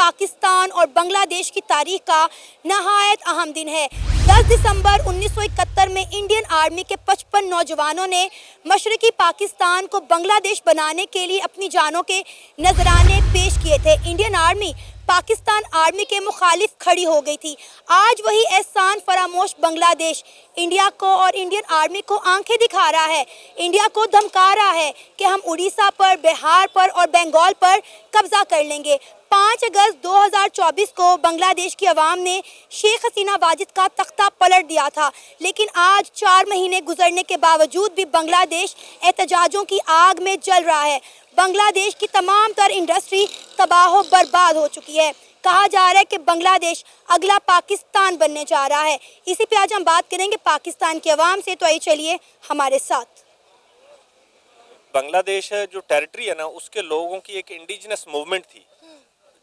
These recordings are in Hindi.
पाकिस्तान और बांग्लादेश की तारीख का नहायत अहम दिन है। 10 दिसंबर 1971 में इंडियन आर्मी के 55 नौजवानों ने मशरकी पाकिस्तान को बांग्लादेश बनाने के लिए अपनी जानों के नजराने पेश किए थे। इंडियन आर्मी पाकिस्तान आर्मी के मुखालिफ खड़ी हो गई थी। आज वही एहसान फरामोश बांग्लादेश इंडिया को और इंडियन आर्मी को आंखें दिखा रहा है, इंडिया को धमका रहा है कि हम उड़ीसा पर, बिहार पर और बंगाल पर कब्जा कर लेंगे। 5 अगस्त 2024 को बांग्लादेश की आवाम ने शेख हसीना वाजिद का तख्ता पलट दिया था, लेकिन आज 4 महीने गुजरने के बावजूद भी बांग्लादेश एहतजाजों की आग में जल रहा है। बांग्लादेश की तमाम तर इंडस्ट्री तबाह बर्बाद हो चुकी है। कहा जा रहा है कि बांग्लादेश अगला पाकिस्तान बनने जा रहा है। इसी पे आज हम बात करेंगे पाकिस्तान की आवाम से, तो आइए चलिए हमारे साथ। बांग्लादेश जो टेरिटरी है ना, उसके लोगों की एक इंडिजिनस मूवमेंट थी।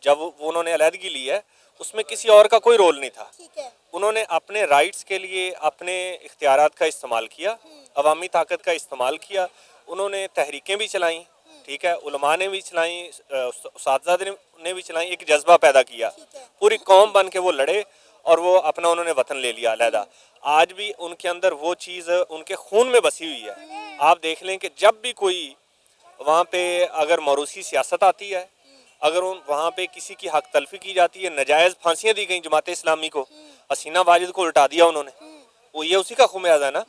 जब उन्होंने अलहदगी ली है, उसमें किसी और का कोई रोल नहीं था। उन्होंने अपने राइट्स के लिए अपने इख्तियारात का इस्तेमाल किया, अवामी ताकत का इस्तेमाल किया। उन्होंने तहरीकें भी चलाई, ठीक है, उलमा ने भी चलाई, उस्ताद ने भी चलाई, एक जज्बा पैदा किया। पूरी कौम बन के वो लड़े और वो अपना उन्होंने वतन ले लिया अलहदा। आज भी उनके अंदर वो चीज़ उनके खून में बसी हुई है। आप देख लें कि जब भी कोई वहाँ पे अगर मरूसी सियासत आती है, अगर वहाँ पे किसी की हक तलफी की जाती है, नजायज़ फांसियाँ दी गई जमात इस्लामी को, हसीना वाजिद को उल्टा दिया उन्होंने, वो ये उसी का खुमियाजा है ना।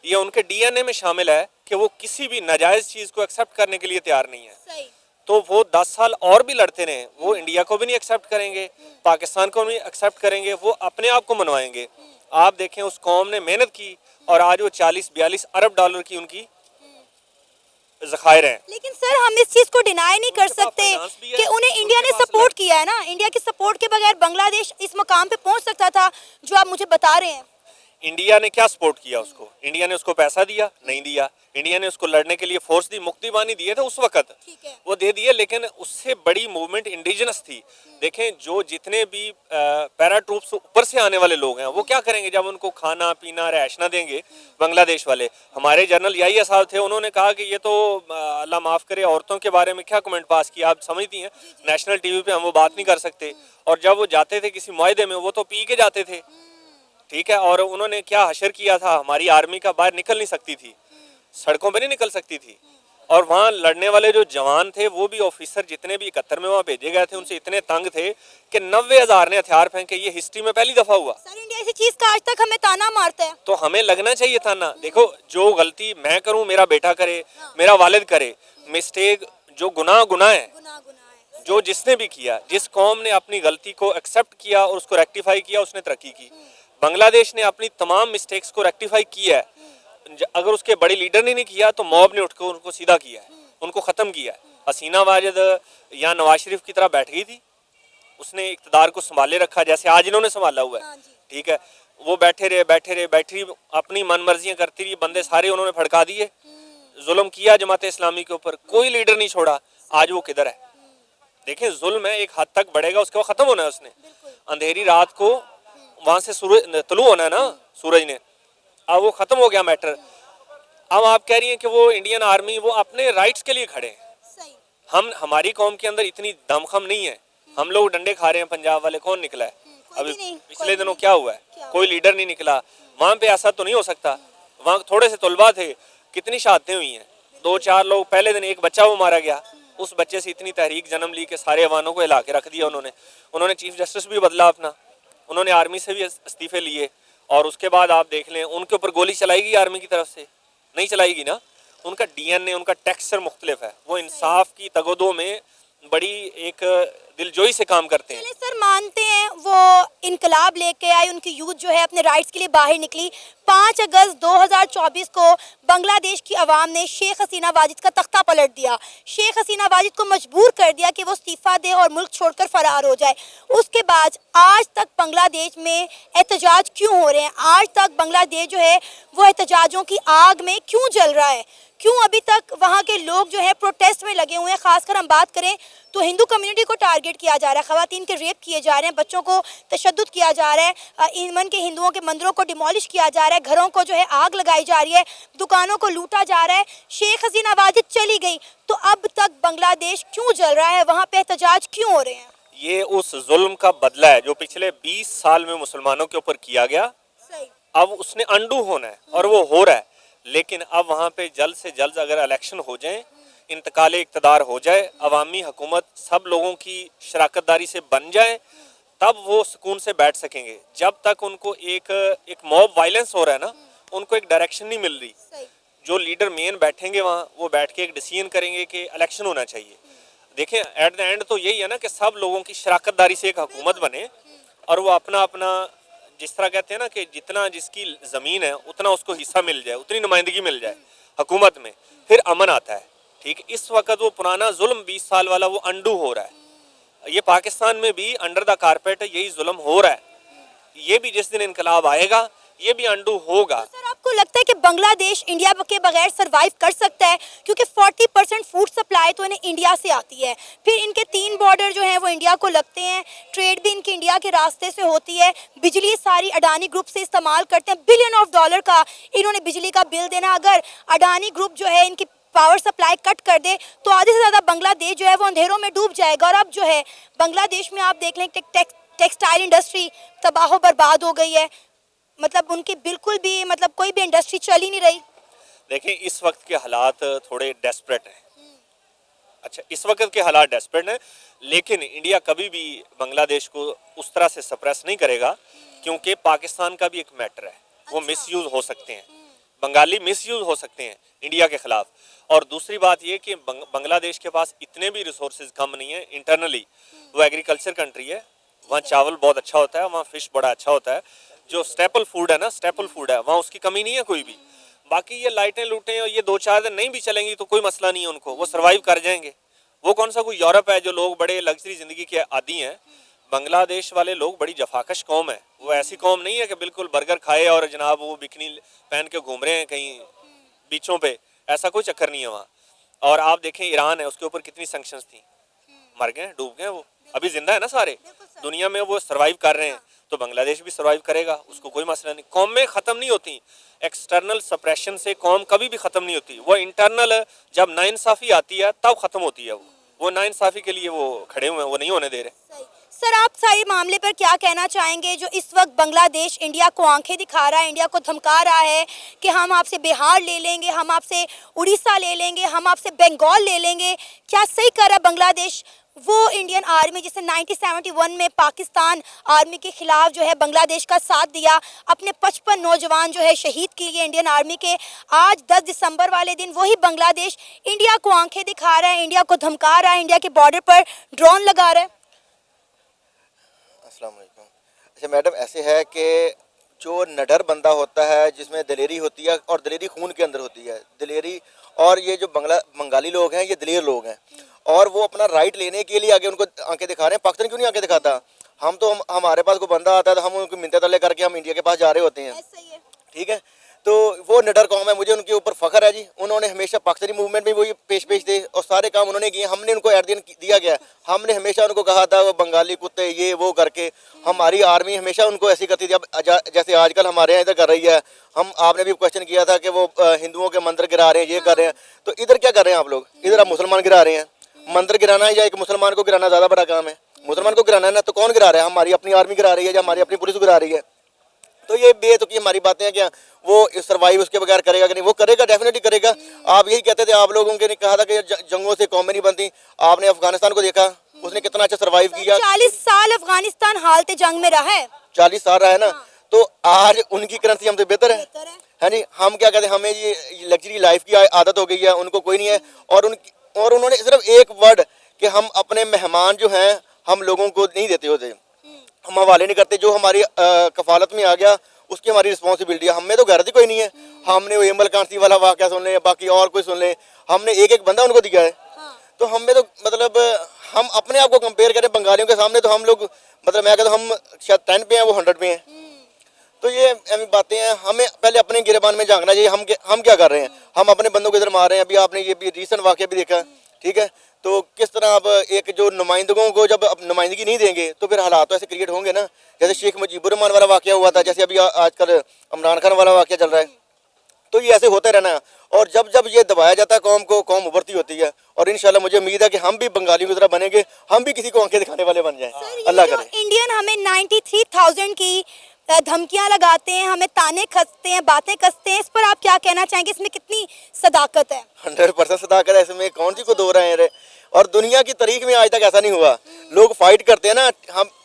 ये उनके डीएनए में शामिल है कि वो किसी भी नाजायज़ चीज़ को एक्सेप्ट करने के लिए तैयार नहीं है। तो वो 10 साल और भी लड़ते रहे, वो इंडिया को भी नहीं एक्सेप्ट करेंगे, पाकिस्तान को नहीं एक्सेप्ट करेंगे, वो अपने आप को मनवाएंगे। आप देखें, उस कौम ने मेहनत की और आज वो 40-42 अरब डॉलर की उनकी ज़खायर हैं। लेकिन सर, हम इस चीज को डिनाई नहीं कर सकते कि उन्हें इंडिया ने सपोर्ट किया है ना। इंडिया की सपोर्ट के बगैर बांग्लादेश इस मकाम पे पहुंच सकता था जो आप मुझे बता रहे हैं। इंडिया ने क्या सपोर्ट किया उसको? इंडिया ने उसको पैसा दिया? नहीं दिया। इंडिया ने उसको लड़ने के लिए फोर्स दी, मुक्ति बानी दिए थे उस वक्त, वो दे दिए, लेकिन उससे बड़ी मूवमेंट इंडिजिनस थी। देखें, जो जितने भी पैरा ट्रूप्स ऊपर से आने वाले लोग हैं, वो क्या करेंगे जब उनको खाना पीना रहश ना देंगे बांग्लादेश वाले? हमारे जनरल याहिया साहब थे, उन्होंने कहा कि ये तो अल्लाह माफ़ करे, औरतों के बारे में क्या कमेंट पास किया, आप समझती हैं, नेशनल टीवी पे हम वो बात नहीं कर सकते। और जब वो जाते थे किसी मुआहदे में, वो तो पी के जाते थे, ठीक है। और उन्होंने क्या हशर किया था, हमारी आर्मी का बाहर निकल नहीं सकती थी, सड़कों पे नहीं निकल सकती थी। और वहाँ लड़ने वाले जो जवान थे, वो भी ऑफिसर जितने भी 71 में वहाँ भेजे गए थे, उनसे इतने तंग थे कि 90,000 ने हथियार फेंके। ये हिस्ट्री में पहली दफा हुआ। सर, इंडिया ऐसी चीज का आज तक हमें ताना मारता है, तो हमें लगना चाहिए था ना। देखो, जो गलती मैं करूँ, मेरा बेटा करे, मेरा वालिद करे, मिस्टेक जो गुनाह है, जो जिसने भी किया, जिस कौम ने अपनी गलती को एक्सेप्ट किया और उसको रेक्टिफाई किया, उसने तरक्की की। बांग्लादेश ने अपनी तमाम मिस्टेक्स को रेक्टिफाई किया है। अगर उसके बड़े लीडर ने नहीं किया तो मॉब ने उठकर उनको सीधा किया है, उनको ख़त्म किया है। हसीना वाजिद यहाँ नवाज शरीफ की तरह बैठ गई थी, उसने इक़्तिदार को संभाले रखा जैसे आज इन्होंने संभाला हुआ है, ठीक है। वो बैठी रही, अपनी मनमर्जियाँ करती रही, बंदे सारे उन्होंने फड़का दिए, जुल्म किया जमात इस्लामी के ऊपर, कोई लीडर नहीं छोड़ा। आज वो किधर है? देखें, जुल्म है, एक हद तक बढ़ेगा, उसके बाद ख़त्म होना है। उसने अंधेरी रात को वहाँ से सूरज तुलू होना है ना, सूरज ने, अब वो ख़त्म हो गया मैटर। अब आप कह रही हैं कि वो इंडियन आर्मी वो अपने राइट्स के लिए खड़े हैं। हमारी कौम के अंदर इतनी दमखम नहीं है। हम लोग डंडे खा रहे हैं, पंजाब वाले कौन निकला है अभी पिछले दिनों? क्या हुआ है? कोई लीडर नहीं निकला। वहाँ पे ऐसा तो नहीं हो सकता। वहाँ थोड़े से तलबा थे, कितनी शहादतें हुई हैं, 2-4 लोग, पहले दिन एक बच्चा वो मारा गया, उस बच्चे से इतनी तहरीक जन्म ली कि सारे अवानों को हिला के रख दिया उन्होंने चीफ जस्टिस भी बदला अपना, उन्होंने आर्मी से भी इस्तीफे लिए। और उसके बाद आप देख लें, उनके ऊपर गोली चलाएगी आर्मी की तरफ से? नहीं चलाएगी ना। उनका डीएनए, उनका टेक्सचर मुख्तलिफ है। वो इंसाफ की तगदो में बड़ी एक दिलजोई से काम करते हैं। सर, मानते हैं वो इनकलाब लेके आई, उनकी यूथ जो है अपने राइट्स के लिए बाहर निकली। 5 अगस्त 2024 को बांग्लादेश की आवाम ने शेख हसीना वाजिद का तख्ता पलट दिया। शेख हसीना वाजिद को मजबूर कर दिया कि वो इस्तीफा दे और मुल्क छोड़कर फरार हो जाए। उसके बाद आज तक बांग्लादेश में एहतजाज क्यों हो रहे हैं? आज तक बांग्लादेश जो है वो एहतजाजों की आग में क्यों जल रहा है? क्यों अभी तक वहाँ के लोग जो है प्रोटेस्ट में लगे हुए हैं? खासकर हम बात करें तो हिंदू कम्युनिटी को टारगेट किया जा रहा है, ख़वातीन के रेप किए जा रहे हैं, बच्चों को तशद्दुद किया जा रहा है, ईमन के हिंदुओं के मंदिरों को डिमोलिश किया जा रहा है, घरों को जो है आग लगाई जा रही है, दुकानों को लूटा जा रहा है। शेख हसीना वाजिद चली गई तो अब तक बांग्लादेश क्यों जल रहा है? वहाँ पे एहतजाज क्यों हो रहे हैं? ये उस जुल्म का बदला है जो पिछले 20 साल में मुसलमानों के ऊपर किया गया। सही। अब उसने अंडू होना है और वो हो रहा है। लेकिन अब वहाँ पे जल्द से जल्द अगर इलेक्शन हो जाए, इंतकाल इक़्तिदार हो जाए, अवामी हुकूमत सब लोगों की शराकतदारी से बन जाए, तब वो सुकून से बैठ सकेंगे। जब तक उनको एक मॉब वायलेंस हो रहा है ना, उनको एक डायरेक्शन नहीं मिल रही। सही। जो लीडर मेन बैठेंगे वहाँ, वो बैठ के एक डिसीजन करेंगे कि इलेक्शन होना चाहिए। देखें, एट द एंड तो यही है ना कि सब लोगों की शराकतदारी से एक हुकूमत बने और वो अपना अपना, जिस तरह कहते हैं ना कि जितना जिसकी ज़मीन है उतना उसको हिस्सा मिल जाए, उतनी नुमाइंदगी मिल जाए हुकूमत में, फिर अमन आता है। ठीक, इस वक्त वो पुराना जुल्म 20 साल वाला वो अंडू हो रहा है। ये पाकिस्तान में भी अंडर द कारपेट यही जुल्म हो रहा है। ये भी जिस दिन इनकलाब आएगा ये भी अंडू होगा। तो सर आपको लगता है कि बांग्लादेश इंडिया के बगैर सरवाइव कर सकता है? क्योंकि 40% फूड सप्लाई तो इन्हें इंडिया से आती है, फिर इनके 3 बॉर्डर जो हैं वो इंडिया को लगते हैं, ट्रेड भी इनकी इंडिया के रास्ते से होती है, बिजली सारी अडानी ग्रुप से इस्तेमाल करते हैं, $बिलियन ऑफ डॉलर का इन्होंने बिजली का बिल देना। अगर अडानी ग्रुप जो है इनकी पावर सप्लाई कट कर दे तो आधे से ज़्यादा बांग्लादेश जो है वो अंधेरों में डूब जाएगा। और अब जो है बांग्लादेश में आप देख लें टेक्सटाइल इंडस्ट्री तबाह बर्बाद हो गई है, मतलब उनकी बिल्कुल भी मतलब कोई भी इंडस्ट्री चल ही नहीं रही। देखें, इस वक्त के हालात थोड़े डेस्परेट हैं। अच्छा, इस वक्त के हालात डेस्परेट हैं, लेकिन इंडिया कभी भी बांग्लादेश को उस तरह से सप्रेस नहीं करेगा, क्योंकि पाकिस्तान का भी एक मैटर है, वो मिसयूज हो सकते हैं, बंगाली मिसयूज हो सकते हैं इंडिया के खिलाफ। और दूसरी बात ये कि बांग्लादेश के पास इतने भी रिसोर्सेज कम नहीं है। इंटरनली वो एग्रीकल्चर कंट्री है, वहाँ चावल बहुत अच्छा होता है, वहाँ फिश बड़ा अच्छा होता है, जो स्टेपल फूड है ना, स्टेपल फूड है, वहाँ उसकी कमी नहीं है कोई भी। बाकी ये लाइटें लूटें और ये 2-4 दिन नहीं भी चलेंगी तो कोई मसला नहीं है उनको, वो सर्वाइव कर जाएंगे। वो कौन सा कोई यूरोप है जो लोग बड़े लग्जरी ज़िंदगी के आदी हैं। बांग्लादेश वाले लोग बड़ी जफाकश कौम है, वो ऐसी कौम नहीं है कि बिल्कुल बर्गर खाए और जनाब वो बिकनी पहन के घूम रहे हैं कहीं बीचों पे, ऐसा कोई चक्कर नहीं है वहाँ। और आप देखें ईरान है, उसके ऊपर कितनी सैंक्शंस थी, मर गए, डूब गए, वो अभी जिंदा है ना सारे दुनिया में, वो सर्वाइव कर रहे हैं। तो बांग्लादेश भी सर्वाइव करेगा, उसको कोई मसला नहीं। कौमें ख़त्म नहीं होती, एक्सटर्नल सप्रेशन से कौम कभी भी ख़त्म नहीं होती। वो इंटरनल जब नाइंसाफ़ी आती है तब ख़त्म होती है। वो नाइंसाफ़ी के लिए वो खड़े हुए हैं, वो नहीं होने दे रहे। सर आप सारे मामले पर क्या कहना चाहेंगे जो इस वक्त बांग्लादेश इंडिया को आंखें दिखा रहा है, इंडिया को धमका रहा है कि हम आपसे बिहार ले लेंगे, हम आपसे उड़ीसा ले लेंगे, हम आपसे बंगाल ले लेंगे? क्या सही कर रहा है बांग्लादेश? वो इंडियन आर्मी जिसने 1971 में पाकिस्तान आर्मी के खिलाफ जो है बांग्लादेश का साथ दिया, अपने 55 नौजवान जो है शहीद किए इंडियन आर्मी के, आज 10 दिसंबर वाले दिन वही बांग्लादेश इंडिया को आंखें दिखा रहा है, इंडिया को धमका रहा है, इंडिया के बॉर्डर पर ड्रोन लगा रहा है। अस्सलाम वालेकुम। अच्छा मैडम, ऐसे है कि जो निडर बंदा होता है, जिसमें दिलेरी होती है और दिलेरी खून के अंदर होती है, दिलेरी, और ये जो बंगाली लोग हैं ये दिलेर लोग हैं और वो अपना राइट लेने के लिए आगे उनको आंखें दिखा रहे हैं। पाकिस्तान क्यों नहीं आंखें दिखाता? हमारे पास कोई बंदा आता है तो हम उनको मिन्नत तले करके हम इंडिया के पास जा रहे होते हैं, ठीक है। तो वो निडर कौम है, मुझे उनके ऊपर फ़ख्र है जी। उन्होंने हमेशा पाकिस्तानी मूवमेंट में वही पेश थे और सारे काम उन्होंने किए, हमने उनको एडदिन दिया गया। हमने हमेशा उनको कहा था वो बंगाली कुत्ते ये वो करके, हमारी आर्मी हमेशा उनको ऐसी करती थी। अब जैसे आजकल हमारे यहाँ इधर कर रही है, आपने भी क्वेश्चन किया था कि वो हिंदुओं के मंदिर गिरा रहे हैं, ये कर रहे हैं, तो इधर क्या कर रहे हैं आप लोग? इधर आप मुसलमान गिरा रहे हैं। मंदिर गिराना है या एक मुसलमान को गिराना ज़्यादा बड़ा काम है? मुसलमान को गिराना है ना, तो कौन गिरा रहा है? हमारी अपनी आर्मी गिरा रही है या हमारी अपनी पुलिस गिरा रही है? तो ये बेतुकी हमारी बातें हैं। क्या वो सर्वाइव उसके बगैर करेगा कि नहीं? वो करेगा, डेफिनेटली करेगा। आप यही कहते थे, आप लोगों ने कहा था कि जंगों से कौमें नहीं बनती। आपने अफगानिस्तान को देखा, उसने कितना अच्छा सर्वाइव किया। 40 साल अफगानिस्तान हालत जंग में रहा है, 40 साल रहा है ना। तो आज उनकी करेंसी हमसे बेहतर है नहीं? हम क्या कहते हैं, हमें ये लग्जरी लाइफ की आदत हो गई है, उनको कोई नहीं है। और उन्होंने सिर्फ एक वर्ड कि हम अपने मेहमान जो हैं हम लोगों को नहीं देते होते, हम हवाले नहीं करते। जो हमारी कफालत में आ गया उसकी हमारी रिस्पॉन्सिबिलिटी है। हमें तो गैरती कोई नहीं है। हमने वो एमल कांसी वाला वाक़या सुन ले, बाकी और कोई सुन ले, हमने एक बंदा उनको दिया है। तो हमें तो मतलब हम अपने आप को कंपेयर करें बंगालियों के सामने तो हम लोग मतलब मैं कहता हूँ हम शायद 10 पे हैं, वो 100 पे हैं। तो ये ऐसी बातें हैं। हमें पहले अपने गिरबान में झांकना चाहिए। हम क्या कर रहे हैं? हम अपने बंदों को इधर मार रहे हैं। अभी आपने ये भी रिसेंट वाक़या भी देखा, ठीक है। तो किस तरह अब एक जो नुमाइंदों को जब अब नुमाइंदगी नहीं देंगे तो फिर हालात तो ऐसे क्रिएट होंगे ना, जैसे शेख मुजीबुर रहमान वाला वाक़या हुआ था, जैसे अभी आजकल इमरान खान वाला वाक़या चल रहा है। तो ये ऐसे होता रहना है। और जब जब ये दबाया जाता है कौम को, कौम उभरती होती है। और इंशाल्लाह मुझे उम्मीद है कि हम भी बंगालियों की तरह बनेंगे, हम भी किसी को आंखें दिखाने वाले बन जाएं। अल्लाह करे। इंडियन हमें 93,000 की धमकियां लगाते हैं, हमें ताने कसते हैं, बातें कसते हैं, इस पर आप क्या कहना चाहेंगे? इसमें कितनी सदाकत है? 100% सदाकत है इसमें, कौन सी को दो रहे हैं। और दुनिया की तारीख में आज तक ऐसा नहीं हुआ। लोग फाइट करते हैं ना,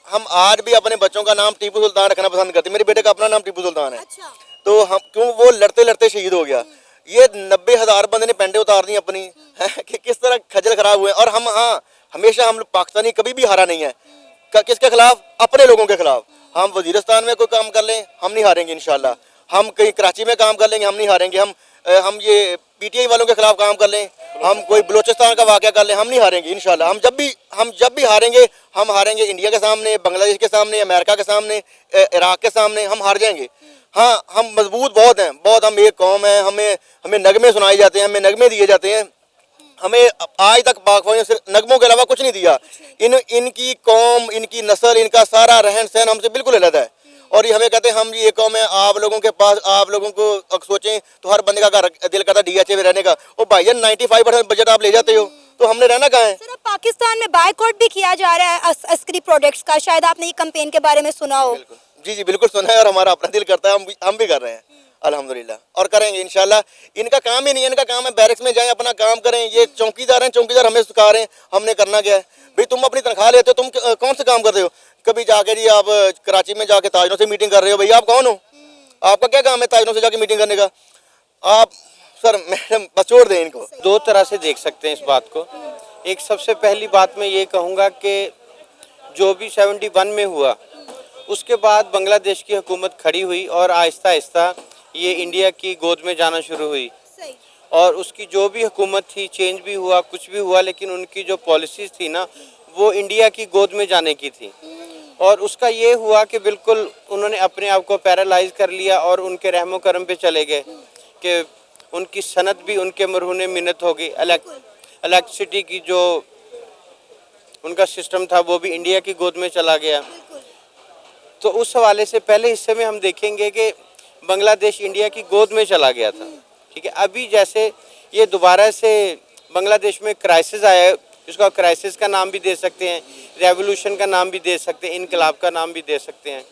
हम आज भी अपने बच्चों का नाम टीपू सुल्तान रखना पसंद करते हैं। मेरे बेटे का अपना नाम टीपू सुल्तान है। अच्छा। तो हम क्यों, वो लड़ते लड़ते शहीद हो गया। ये 90,000 बंदे ने पेंडे उतार दी अपनी कि किस तरह खजल खराब हुए। और हम, हाँ, हमेशा हम पाकिस्तानी कभी भी हारा नहीं है। किसके खिलाफ? अपने लोगों के खिलाफ। हम वजीरिस्तान में कोई काम कर लें, हम नहीं हारेंगे इंशाल्लाह। हम कहीं कराची में काम कर लेंगे, हम नहीं हारेंगे। हम ये पीटीआई वालों के खिलाफ काम कर लें, हम कोई बलूचिस्तान का वाक़या कर लें, हम नहीं हारेंगे इंशाल्लाह। हम जब भी हारेंगे, हम हारेंगे इंडिया के सामने, बांग्लादेश के सामने, अमेरिका के सामने, इराक के सामने हम हार जाएंगे। हाँ, हम मजबूत बहुत हैं, बहुत। हम एक कौम है, हमें नगमे सुनाए जाते हैं, हमें नगमे दिए जाते हैं। हमें आज तक पाक फौज ने सिर्फ नगमों के अलावा कुछ नहीं दिया। इनकी कौम, इनकी नस्ल, इनका सारा रहन सहन हमसे बिल्कुल अलग है। और ये हमें कहते हैं हम ये कौम है। आप लोगों के पास, आप लोगों को अगर सोचें तो हर बंदे का घर दिल करता डीएचए में रहने का। ओ भाईजान, 95% बजट आप ले जाते हो, तो हमने रहना कहाँ है? सर, अब पाकिस्तान में बायकॉट भी किया जा रहा है अस्करी प्रोडक्ट्स का, शायद आपने ये कैंपेन के बारे में सुना हो। जी जी बिल्कुल सुना है, और हमारा अपना दिल करता है, हम भी कर रहे हैं अल्हम्दुलिल्लाह, और करेंगे इंशाल्लाह। इनका काम ही नहीं है, इनका काम है बैरक्स में जाएं, अपना काम करें। ये चौकीदार हैं, चौकीदार हमें सिखा रहे हैं, हमने करना क्या है भाई? तुम अपनी तनख्वाह लेते हो, तुम कौन से काम करते हो? कभी जाके जी आप कराची में जाके ताजरों से मीटिंग कर रहे हो, भैया आप कौन हो? आपका क्या काम है ताजरों से जाके मीटिंग करने का? आप सर, मैडम बस छोड़ दें इनको। दो तरह से देख सकते हैं इस बात को। एक, सबसे पहली बात मैं ये कहूँगा कि जो भी 71 में हुआ, उसके बाद बांग्लादेश की हुकूमत खड़ी हुई और आहिस्ता आहिस्ता ये इंडिया की गोद में जाना शुरू हुई। सही। और उसकी जो भी हुकूमत थी, चेंज भी हुआ, कुछ भी हुआ, लेकिन उनकी जो पॉलिसीज़ थी ना, वो इंडिया की गोद में जाने की थी। और उसका ये हुआ कि बिल्कुल उन्होंने अपने आप को पैरालाइज कर लिया और उनके रहमो करम पे चले गए कि उनकी सनत भी उनके मरहूने मिन्नत हो गई। इलेक्ट्रिसिटी की जो उनका सिस्टम था वो भी इंडिया की गोद में चला गया। तो उस हवाले से पहले हिस्से में हम देखेंगे कि बांग्लादेश इंडिया की गोद में चला गया था। ठीक है, अभी जैसे ये दोबारा से बांग्लादेश में क्राइसिस आया है, जिसको क्राइसिस का नाम भी दे सकते हैं, रेवोल्यूशन का नाम भी दे सकते हैं, इनकलाब का नाम भी दे सकते हैं।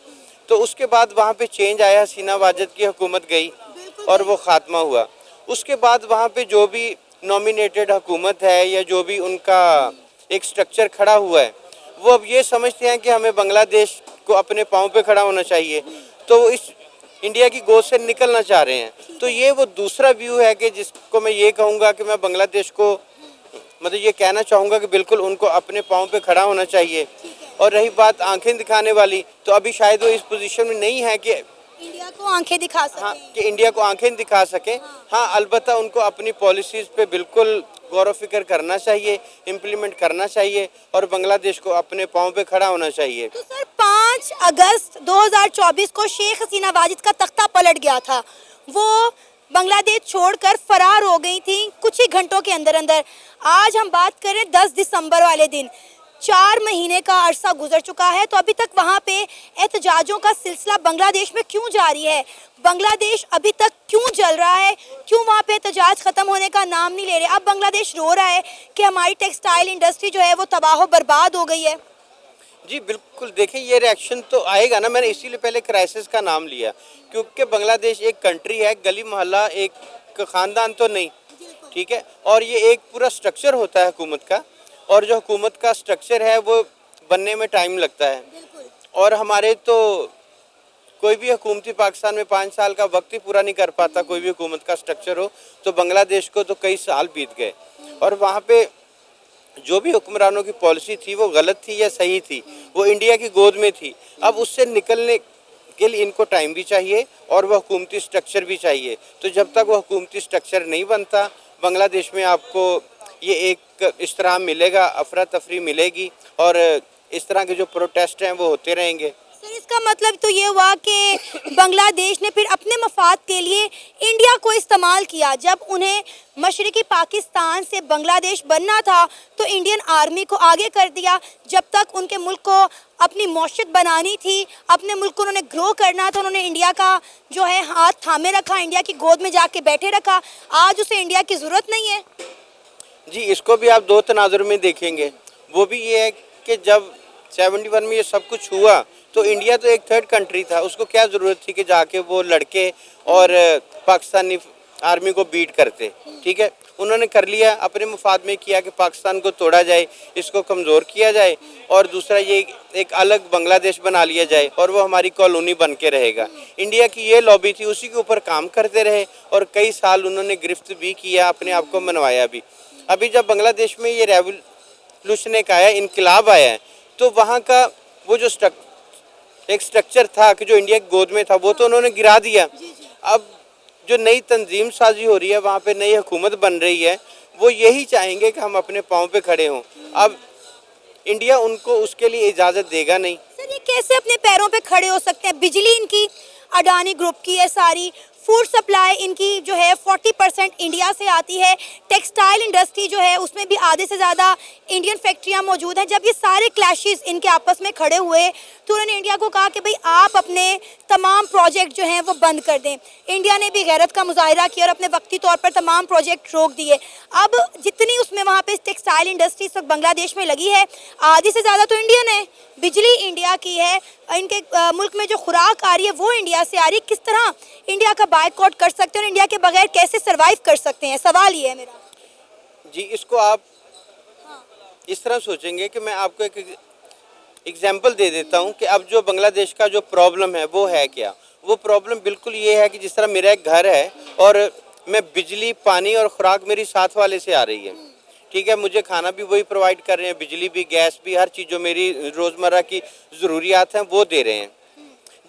तो उसके बाद वहाँ पे चेंज आया, हसीना वाजिद की हुकूमत गई और वो ख़ात्मा हुआ। उसके बाद वहाँ पे जो भी नॉमिनेटेड हुकूमत है या जो भी उनका एक स्ट्रक्चर खड़ा हुआ है, वो अब ये समझते हैं कि हमें बांग्लादेश को अपने पाँव पे खड़ा होना चाहिए, तो वो इस इंडिया की गोद से निकलना चाह रहे हैं। तो ये वो दूसरा व्यू है कि जिसको मैं ये कहूँगा कि मैं बांग्लादेश को, मतलब ये कहना चाहूँगा कि बिल्कुल उनको अपने पाँव पे खड़ा होना चाहिए। और रही बात आंखें दिखाने वाली, तो अभी शायद वो इस पोजीशन में नहीं है कि इंडिया को आंखें दिखा सकें। हाँ, कि इंडिया को आंखें दिखा सकें। हाँ, अलबत्ता उनको अपनी पॉलिसीज़ पे बिल्कुल गौर व फिक्र करना चाहिए, इम्प्लीमेंट करना चाहिए और बांग्लादेश को अपने पाँव पे खड़ा होना चाहिए। तो सर, 5 अगस्त 2024 को शेख हसीना वाजिद का तख्ता पलट गया था। वो बांग्लादेश छोड़कर फरार हो गई थी कुछ ही घंटों के अंदर अंदर। आज हम बात करें 10 दिसंबर वाले दिन, 4 महीने का अरसा गुजर चुका है, तो अभी तक वहाँ पे एहतजाजों का सिलसिला बांग्लादेश में क्यों जारी है? बांग्लादेश अभी तक क्यों जल रहा है? क्यों वहाँ पे एहतजाज ख़त्म होने का नाम नहीं ले रहे? अब बांग्लादेश रो रहा है कि हमारी टेक्सटाइल इंडस्ट्री जो है वो तबाह बर्बाद हो गई है। जी बिल्कुल, देखें ये रिएक्शन तो आएगा ना। मैंने इसीलिए पहले क्राइसिस का नाम लिया, क्योंकि बांग्लादेश एक कंट्री है, गली मोहल्ला, एक ख़ानदान तो नहीं। ठीक है, और ये एक पूरा स्ट्रक्चर होता है हुकूमत का, और जो हुकूमत का स्ट्रक्चर है वो बनने में टाइम लगता है। और हमारे तो कोई भी हुकूमती पाकिस्तान में 5 साल का वक्त ही पूरा नहीं कर पाता, कोई भी हुकूमत का स्ट्रक्चर हो। तो बांग्लादेश को तो कई साल बीत गए, और वहाँ पे जो भी हुक्मरानों की पॉलिसी थी वो गलत थी या सही थी, वो इंडिया की गोद में थी। अब उससे निकलने के लिए इनको टाइम भी चाहिए और वह हुकूमती स्ट्रक्चर भी चाहिए। तो जब तक वह हुकूमती स्ट्रक्चर नहीं बनता, बांग्लादेश में आपको ये एक इस तरह मिलेगा, अफरा तफरी मिलेगी, और इस तरह के जो प्रोटेस्ट हैं वो होते रहेंगे। सर, इस इसका मतलब तो ये हुआ कि बांग्लादेश ने फिर अपने मफाद के लिए इंडिया को इस्तेमाल किया। जब उन्हें मशरकी पाकिस्तान से बांग्लादेश बनना था तो इंडियन आर्मी को आगे कर दिया। जब तक उनके मुल्क को अपनी मौशियत बनानी थी, अपने मुल्क को उन्होंने ग्रो करना था, उन्होंने इंडिया का जो है हाथ थामे रखा, इंडिया की गोद में जाके बैठे रखा। आज उसे इंडिया की ज़रूरत नहीं है। जी, इसको भी आप दो तनाजुर में देखेंगे। वो भी ये है कि जब 71 में ये सब कुछ हुआ तो इंडिया तो एक थर्ड कंट्री था, उसको क्या ज़रूरत थी कि जाके वो लड़के और पाकिस्तानी आर्मी को बीट करते। ठीक है, उन्होंने कर लिया, अपने मुफाद में किया कि पाकिस्तान को तोड़ा जाए, इसको कमज़ोर किया जाए, और दूसरा ये एक अलग बांग्लादेश बना लिया जाए और वो हमारी कॉलोनी बन के रहेगा। इंडिया की ये लॉबी थी, उसी के ऊपर काम करते रहे और कई साल उन्होंने गिरफ्त भी किया, अपने आप को मनवाया भी। अभी जब बांग्लादेश में ये रेवोल्यूशन एक आया, इनकलाब आया है, तो वहाँ का वो जो एक स्ट्रक्चर था कि जो इंडिया की गोद में था वो तो उन्होंने गिरा दिया। अब जो नई तंजीम साजी हो रही है, वहाँ पे नई हुकूमत बन रही है, वो यही चाहेंगे कि हम अपने पाँव पे खड़े हों। अब इंडिया उनको उसके लिए इजाज़त देगा नहीं। सर, ये कैसे अपने पैरों पे खड़े हो सकते हैं? बिजली इनकी अडानी ग्रुप की है सारी, फूड सप्लाई इनकी जो है 40% इंडिया से आती है, टेक्सटाइल इंडस्ट्री जो है उसमें भी आधे से ज़्यादा इंडियन फैक्ट्रियां मौजूद हैं। जब ये सारे क्लैशेस इनके आपस में खड़े हुए तो उन्होंने इंडिया को कहा कि भाई आप अपने तमाम प्रोजेक्ट जो हैं वो बंद कर दें। इंडिया ने भी गैरत का मुजाहिरा किया और अपने वक्ती तौर पर तमाम प्रोजेक्ट रोक दिए। अब जितनी उसमें वहाँ पे टेक्सटाइल इंडस्ट्री इस वक्त बांग्लादेश में लगी है, आधी से ज़्यादा तो इंडियन है, बिजली इंडिया की है, इनके मुल्क में जो खुराक आ रही है वो इंडिया से आ रही है। किस तरह इंडिया का बायकॉट कर सकते हैं और इंडिया के बगैर कैसे सरवाइव कर सकते हैं? सवाल ये है मेरा। जी, इसको आप इस तरह सोचेंगे कि मैं आपको एक एग्जाम्पल दे देता हूँ कि अब जो बांग्लादेश का जो प्रॉब्लम है वो है क्या। वो प्रॉब्लम बिल्कुल ये है कि जिस तरह मेरा एक घर है और मैं बिजली, पानी और खुराक मेरी साथ वाले से आ रही है। ठीक है, मुझे खाना भी वही प्रोवाइड कर रहे हैं, बिजली भी, गैस भी, हर चीज़ जो मेरी रोज़मर्रा की ज़रूरियात हैं वो दे रहे हैं।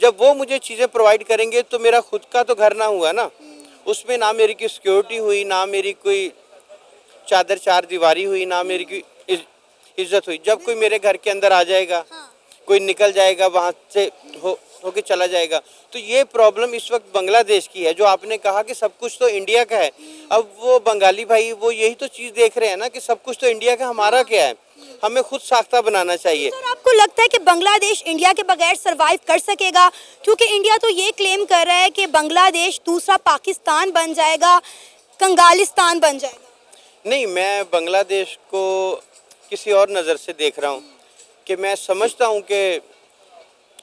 जब वो मुझे चीज़ें प्रोवाइड करेंगे तो मेरा खुद का तो घर ना हुआ ना, उसमें ना मेरी कोई सिक्योरिटी हुई, ना मेरी कोई चादर चार दीवारी हुई, ना मेरी कोई इज्जत हुई। जब कोई मेरे घर के अंदर आ जाएगा, कोई निकल जाएगा वहाँ से होके चला जाएगा। तो ये प्रॉब्लम इस वक्त बांग्लादेश की है। जो आपने कहा कि सब कुछ तो इंडिया का है, अब वो बंगाली भाई वो यही तो चीज़ देख रहे हैं ना कि सब कुछ तो इंडिया का, हमारा क्या है, हमें खुद साख्ता बनाना चाहिए। सर, आपको लगता है कि बांग्लादेश इंडिया के बगैर सरवाइव कर सकेगा? क्योंकि इंडिया तो ये क्लेम कर रहा है कि बांग्लादेश दूसरा पाकिस्तान बन जाएगा, कंगालिस्तान बन जाएगा। नहीं, मैं बांग्लादेश को किसी और नज़र से देख रहा हूँ कि मैं समझता हूँ कि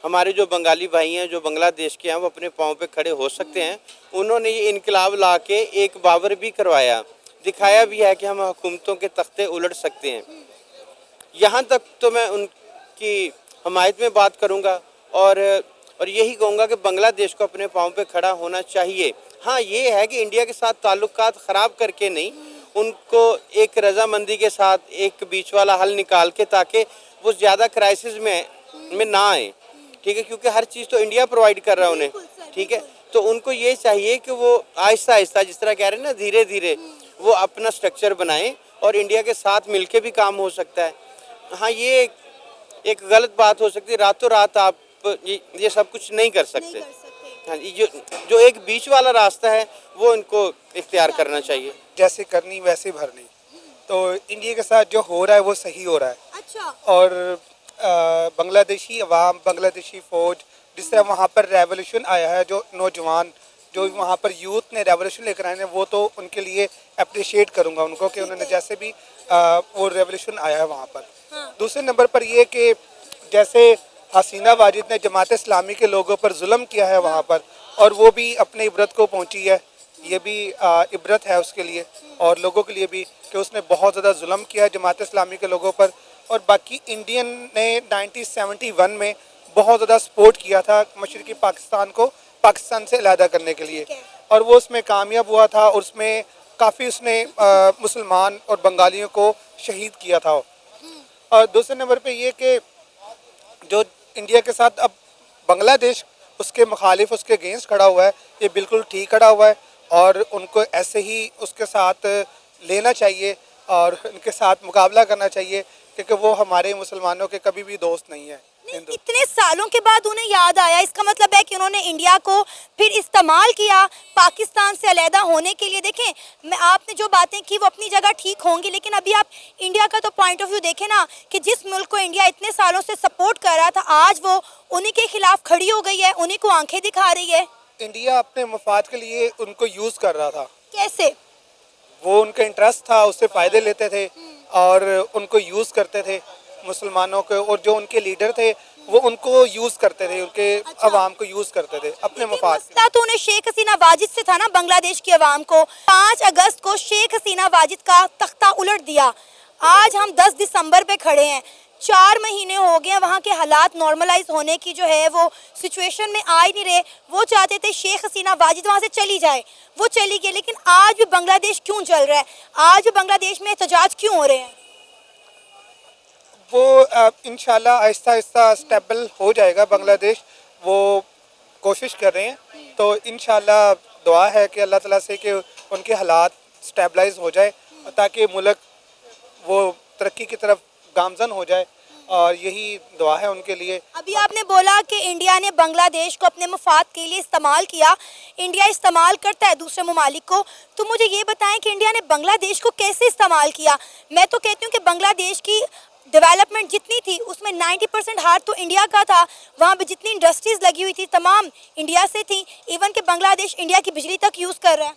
हमारे जो बंगाली भाई हैं जो बांग्लादेश के हैं वो अपने पाँव पे खड़े हो सकते हैं। उन्होंने ये इनकलाब ला के एक बाबर भी करवाया, दिखाया भी है कि हम हुकूमतों के तख्ते उलट सकते हैं। यहाँ तक तो मैं उनकी हमायत में बात करूँगा और यही कहूँगा कि बांग्लादेश को अपने पाँव पे खड़ा होना चाहिए। हाँ, ये है कि इंडिया के साथ ताल्लुकात ख़राब करके नहीं, उनको एक रजामंदी के साथ एक बीच वाला हल निकाल के, ताकि वो ज़्यादा क्राइसिस में ना आए। ठीक है, क्योंकि हर चीज़ तो इंडिया प्रोवाइड कर रहा है उन्हें। ठीक है, तो उनको ये चाहिए कि वो आहिस्ता आहिस्ता, जिस तरह कह रहे हैं ना, धीरे धीरे वो अपना स्ट्रक्चर बनाएं और इंडिया के साथ मिलके भी काम हो सकता है। हाँ, ये एक गलत बात हो सकती है, रातों रात आप ये सब कुछ नहीं कर सकते। हाँ, जो एक बीच वाला रास्ता है वो इनको इख्तियार करना चाहिए। जैसे करनी वैसे भरनी। तो इंडिया के साथ जो हो रहा है वो सही हो रहा है। अच्छा। और बांग्लादेशी अवाम, बांग्लादेशी फ़ौज, जिस तरह वहाँ पर रेवोल्यूशन आया है, जो नौजवान जो वहाँ पर यूथ ने रेवोल्यूशन लेकर आए हैं, वो तो उनके लिए अप्रिशिएट करूँगा उनको कि उन्होंने जैसे भी वो रेवोल्यूशन आया है वहाँ पर। दूसरे नंबर पर ये कि जैसे हसीना वाजिद ने जमात इस्लामी के लोगों पर जुल्म किया है वहाँ पर, और वो भी अपने इबरत को पहुँची है, ये भी इबरत है उसके लिए और लोगों के लिए भी कि उसने बहुत ज़्यादा जुल्म किया है जमात इस्लामी के लोगों पर। और बाकी इंडियन ने 1971 में बहुत ज़्यादा सपोर्ट किया था मशरक़ी पाकिस्तान को पाकिस्तान से अलहदा करने के लिए, और वो उसमें कामयाब हुआ था और उसमें काफ़ी उसने मुसलमान और बंगालियों को शहीद किया था। और दूसरे नंबर पे ये कि जो इंडिया के साथ अब बांग्लादेश उसके मुखालिफ, उसके अगेंस्ट खड़ा हुआ है, ये बिल्कुल ठीक खड़ा हुआ है और उनको ऐसे ही उसके साथ लेना चाहिए और उनके साथ मुकाबला करना चाहिए, क्योंकि वो हमारे मुसलमानों के कभी भी दोस्त नहीं है। हिंदू। इतने सालों के बाद उन्हें याद आया, इसका मतलब है कि उन्होंने इंडिया को फिर इस्तेमाल किया पाकिस्तान से अलहदा होने के लिए। देखें, मैं आपने जो बातें की वो अपनी जगह ठीक होंगी, लेकिन अभी आप इंडिया का तो पॉइंट ऑफ व्यू देखें ना, कि जिस मुल्क को इंडिया इतने सालों से सपोर्ट कर रहा था, आज वो उन्हीं के खिलाफ खड़ी हो गई है, उन्हीं को आंखें दिखा रही है। इंडिया अपने मफाद के लिए उनको यूज़ कर रहा था, कैसे? वो उनका इंटरेस्ट था, उससे फ़ायदे लेते थे और उनको यूज़ करते थे मुसलमानों को, और जो उनके लीडर थे वो उनको यूज़ करते थे, उनके अवाम को यूज़ करते थे अपने मफाद के लिए। मसला तो उन्हें शेख हसीना वाजिद से था ना, बांग्लादेश की अवाम को। 5 अगस्त को शेख हसीना वाजिद का तख्ता उलट दिया। आज हम 10 दिसंबर पे खड़े हैं, 4 महीने हो गए हैं, वहाँ के हालात नॉर्मलाइज होने की जो है वो सिचुएशन में आ ही नहीं रहे। वो चाहते थे शेख हसीना वाजिद वहाँ से चली जाए, वो चली गई, लेकिन आज भी बांग्लादेश क्यों चल रहा है? आज भी बांग्लादेश में एहतजाज क्यों हो रहे हैं? वो इंशाल्लाह आहिस्ता आहिस्ता स्टेबल हो जाएगा बांग्लादेश, वो कोशिश कर रहे हैं। तो इंशाल्लाह दुआ है कि अल्लाह ताला से कि उनके हालात स्टेबलाइज हो जाए ताकि मुल्क वो तरक्की की तरफ गामजन हो जाए, और यही दुआ है उनके लिए। अभी आपने बोला कि इंडिया ने बांग्लादेश को अपने मफाद के लिए इस्तेमाल किया, इंडिया इस्तेमाल करता है दूसरे ममालिक को, तो मुझे ये बताएं कि इंडिया ने बांग्लादेश को कैसे इस्तेमाल किया? मैं तो कहती हूँ कि बांग्लादेश की डेवलपमेंट जितनी थी उसमें 90% हाथ तो इंडिया का था। वहाँ पे जितनी इंडस्ट्रीज लगी हुई थी तमाम इंडिया से थी, इवन कि बांग्लादेश इंडिया की बिजली तक यूज़ कर रहा है।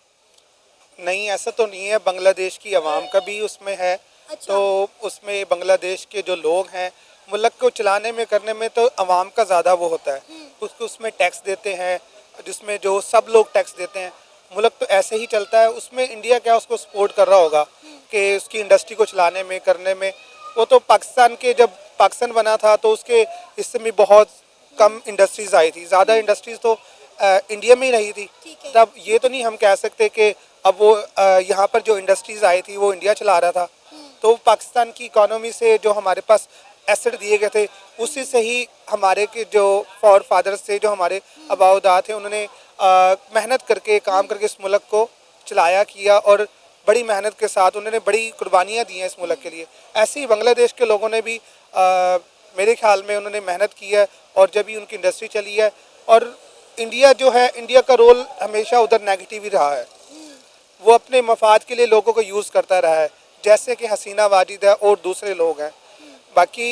नहीं, ऐसा तो नहीं है, बांग्लादेश की आवाम का भी उसमें है। अच्छा। तो उसमें बांग्लादेश के जो लोग हैं, मुल्क को चलाने में करने में तो आवाम का ज़्यादा वो होता है, उसको उसमें टैक्स देते हैं, जिसमें जो सब लोग टैक्स देते हैं, मुल्क तो ऐसे ही चलता है। उसमें इंडिया क्या उसको सपोर्ट कर रहा होगा कि उसकी इंडस्ट्री को चलाने में करने में। वो तो पाकिस्तान के, जब पाकिस्तान बना था तो उसके हिस्से में बहुत कम इंडस्ट्रीज़ आई थी, ज़्यादा इंडस्ट्रीज़ तो इंडिया में ही रही थी। तब ये तो नहीं हम कह सकते कि अब वो यहाँ पर जो इंडस्ट्रीज़ आई थी वो इंडिया चला रहा था। तो पाकिस्तान की इकोनॉमी से जो हमारे पास एसेट दिए गए थे उसी से ही हमारे के जो फॉर फादर्स थे, जो हमारे आबाउदाद थे, उन्होंने मेहनत करके काम करके इस मुल्क को चलाया किया, और बड़ी मेहनत के साथ उन्होंने बड़ी कुर्बानियाँ दी हैं इस मुल्क के लिए। ऐसे ही बांग्लादेश के लोगों ने भी मेरे ख्याल में उन्होंने मेहनत की है, और जब भी उनकी इंडस्ट्री चली है। और इंडिया जो है, इंडिया का रोल हमेशा उधर नेगेटिव ही रहा है, वो अपने मफाद के लिए लोगों को यूज़ करता रहा है, जैसे कि हसीना वाजिद है और दूसरे लोग हैं। बाकी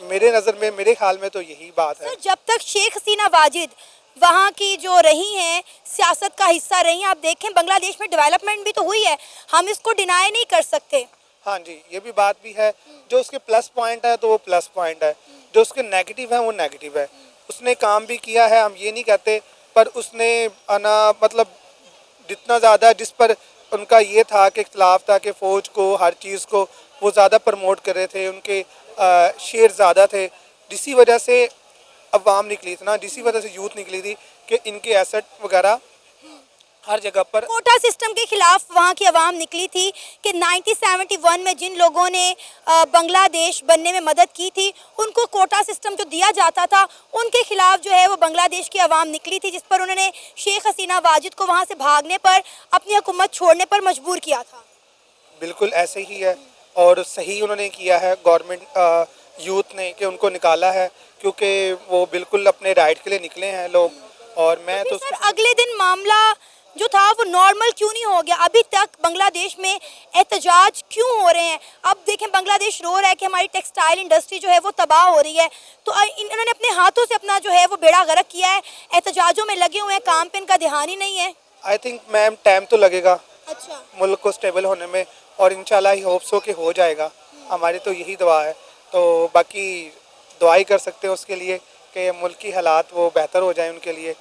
मेरे नज़र में, मेरे ख्याल में तो यही बात है। सर, जब तक शेख हसीना वाजिद वहाँ की जो रही हैं, सियासत का हिस्सा रही हैं, आप देखें बांग्लादेश में डेवलपमेंट भी तो हुई है, हम इसको डिनाई नहीं कर सकते। हाँ जी, ये भी बात भी है। जो उसके प्लस पॉइंट है तो वो प्लस पॉइंट है, जो उसके नेगेटिव है वो नेगेटिव है। उसने काम भी किया है, हम ये नहीं कहते, पर उसने मतलब जितना ज़्यादा जिस पर उनका ये था कि इख्तलाफ था कि फ़ौज को, हर चीज़ को वो ज़्यादा प्रमोट कर रहे थे, उनके शेयर ज़्यादा थे, जिसी वजह से अवाम निकली थी ना, जिसी वजह से यूथ निकली थी कि इनके एसेट वगैरह हर जगह पर। कोटा सिस्टम के खिलाफ वहाँ की आवाम निकली थी कि 1971 में जिन लोगों ने बांग्लादेश बनने में मदद की थी, उनको कोटा सिस्टम जो दिया जाता था उनके खिलाफ जो है वो बांग्लादेश की आवाम निकली थी, जिस पर उन्होंने शेख हसीना वाजिद को वहाँ से भागने पर, अपनी हुकूमत छोड़ने पर मजबूर किया था। बिल्कुल ऐसे ही है, और सही उन्होंने किया है गवर्नमेंट, यूथ ने, कि उनको निकाला है, क्योंकि वो बिल्कुल अपने राइट के लिए निकले हैं लोग। और मैं तो सर, अगले दिन मामला जो था वो नॉर्मल क्यों नहीं हो गया? अभी तक बांग्लादेश में एहतजाज क्यों हो रहे हैं? अब देखें, बांग्लादेश रो रहा है कि हमारी टेक्सटाइल इंडस्ट्री जो है वो तबाह हो रही है, तो इन्होंने अपने हाथों से अपना जो है वो बेड़ा गर्क किया है, एहतजाजों में लगे हुए हैं, काम पे इनका ध्यान ही नहीं है। आई थिंक मैम टाइम तो लगेगा अच्छा, मुल्क को स्टेबल होने में, और इंशाल्लाह ही होप्स हो कि हो जाएगा। हमारी तो यही दुआ है। तो बाकी दुआई कर सकते हैं उसके लिए कि मुल्क की हालात वो बेहतर हो जाए उनके लिए।